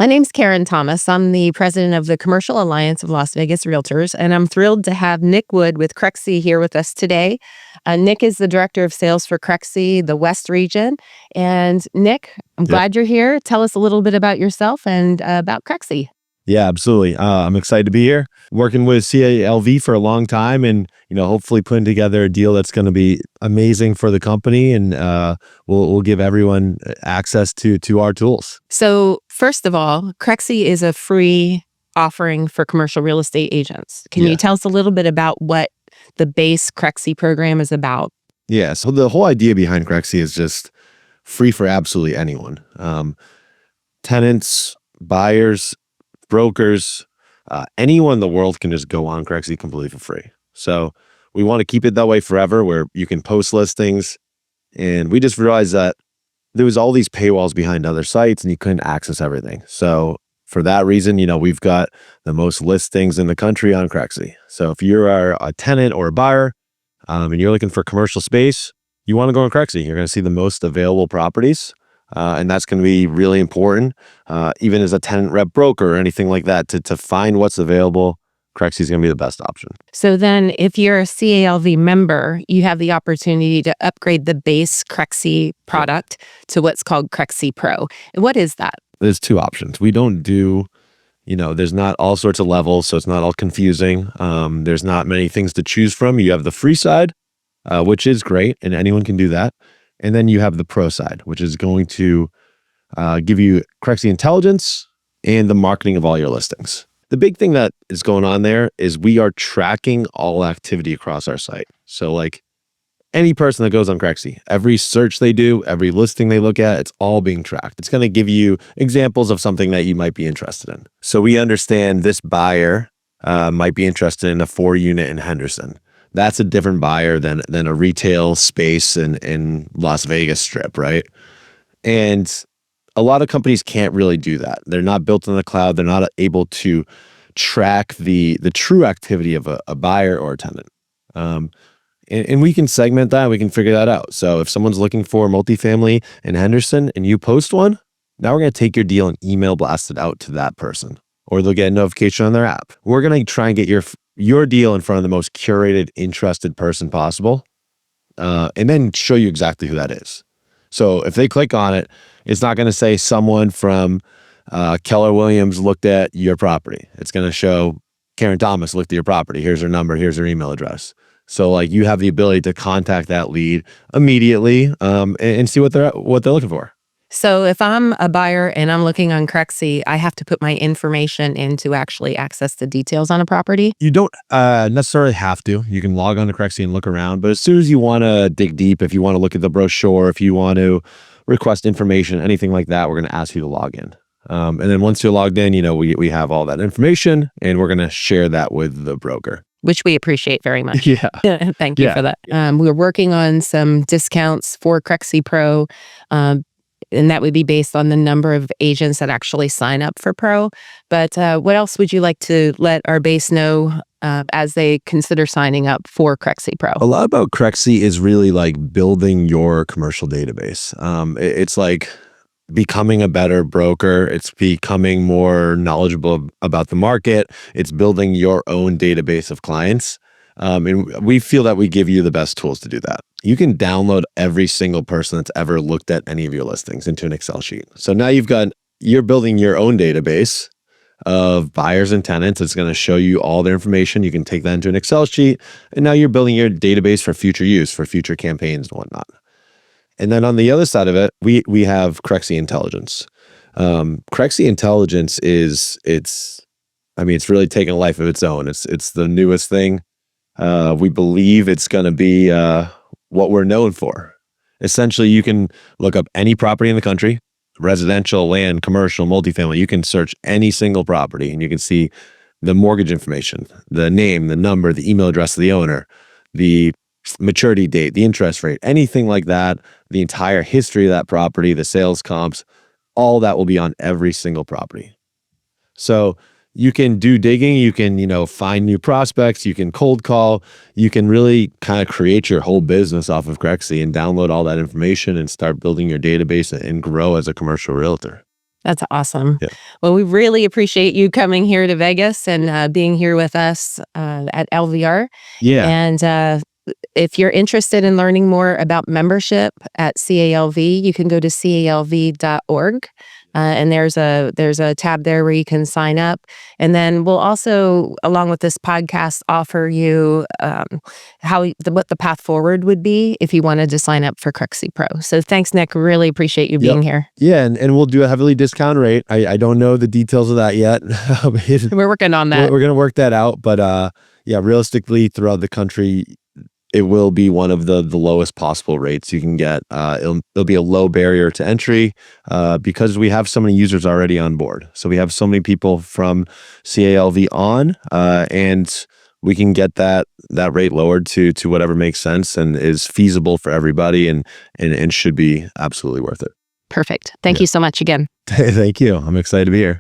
My name's Karen Thomas. I'm the president of the Commercial Alliance of Las Vegas Realtors, and I'm thrilled to have Nick Wood with CREXI here with us today. Nick is the director of sales for CREXI, the West region. And Nick, I'm glad you're here. Tell us a little bit about yourself and about CREXI. Yeah, absolutely. I'm excited to be here, working with CALV for a long time, and hopefully putting together a deal that's going to be amazing for the company, and we'll give everyone access to our tools. So first of all, CREXI is a free offering for commercial real estate agents. Can you tell us a little bit about what the base CREXI program is about? Yeah, so the whole idea behind CREXI is just free for absolutely anyone. Tenants, buyers, brokers, anyone in the world can just go on CREXI completely for free. So we want to keep it that way forever, where you can post listings. And we just realized that there was all these paywalls behind other sites and you couldn't access everything. So for that reason, we've got the most listings in the country on CREXI. So if you're a tenant or a buyer and you're looking for commercial space, you want to go on CREXI. You're going to see the most available properties. And that's going to be really important, even as a tenant rep broker or anything like that, to find what's available. CREXI is going to be the best option. So then if you're a CALV member, you have the opportunity to upgrade the base CREXI product to what's called CREXI Pro. What is that? There's two options. We don't do, there's not all sorts of levels, so it's not all confusing. There's not many things to choose from. You have the free side, which is great, and anyone can do that. And then you have the pro side, which is going to give you CREXI intelligence and the marketing of all your listings. The big thing that is going on there is we are tracking all activity across our site. So like any person that goes on CREXI, every search they do, every listing they look at, it's all being tracked. It's going to give you examples of something that you might be interested in. So we understand this buyer might be interested in a 4-unit in Henderson. That's a different buyer than a retail space in Las Vegas Strip, right? And a lot of companies can't really do that. They're not built in the cloud. They're not able to track the true activity of a buyer or a tenant. And we can segment that. We can figure that out. So if someone's looking for multifamily in Henderson and you post one, now we're going to take your deal and email blast it out to that person, or they'll get a notification on their app. We're going to try and get your deal in front of the most curated, interested person possible, and then show you exactly who that is. So if they click on it, it's not going to say someone from Keller Williams looked at your property. It's going to show Karen Thomas looked at your property. Here's her number. Here's her email address. So like you have the ability to contact that lead immediately and see what they're looking for. So if I'm a buyer and I'm looking on CREXI, I have to put my information in to actually access the details on a property? You don't necessarily have to. You can log on to CREXI and look around. But as soon as you want to dig deep, if you want to look at the brochure, if you want to request information, anything like that, we're going to ask you to log in. And then once you're logged in, we have all that information and we're going to share that with the broker. Which we appreciate very much. Yeah. Thank you for that. We're working on some discounts for CREXI Pro. And that would be based on the number of agents that actually sign up for Pro. But what else would you like to let our base know as they consider signing up for CREXI Pro? A lot about CREXI is really like building your commercial database. It's like becoming a better broker. It's becoming more knowledgeable about the market. It's building your own database of clients. And we feel that we give you the best tools to do that. You can download every single person that's ever looked at any of your listings into an Excel sheet. So now you're building your own database of buyers and tenants. It's going to show you all their information. You can take that into an Excel sheet. And now you're building your database for future use, for future campaigns and whatnot. And then on the other side of it, we have CREXI Intelligence. CREXI Intelligence it's really taken a life of its own. It's the newest thing. We believe it's going to be what we're known for. Essentially, you can look up any property in the country, residential, land, commercial, multifamily. You can search any single property and you can see the mortgage information, the name, the number, the email address of the owner, the maturity date, the interest rate, anything like that, the entire history of that property, the sales comps, all that will be on every single property. So you can do digging, you can, find new prospects, you can cold call, you can really kind of create your whole business off of CREXI and download all that information and start building your database and grow as a commercial realtor. That's awesome. Yeah. Well, we really appreciate you coming here to Vegas and being here with us at LVR. Yeah. And if you're interested in learning more about membership at CALV, you can go to calv.org. And there's a tab there where you can sign up. And then we'll also, along with this podcast, offer you what the path forward would be if you wanted to sign up for CREXI Pro. So thanks, Nick. Really appreciate you being here. Yeah, and we'll do a heavily discount rate. I don't know the details of that yet. We're working on that. We're going to work that out. But yeah, realistically, throughout the country, it will be one of the lowest possible rates you can get. It'll be a low barrier to entry because we have so many users already on board. So we have so many people from CALV on, and we can get that rate lowered to whatever makes sense and is feasible for everybody, and should be absolutely worth it. Perfect. Thank you so much again. Thank you. I'm excited to be here.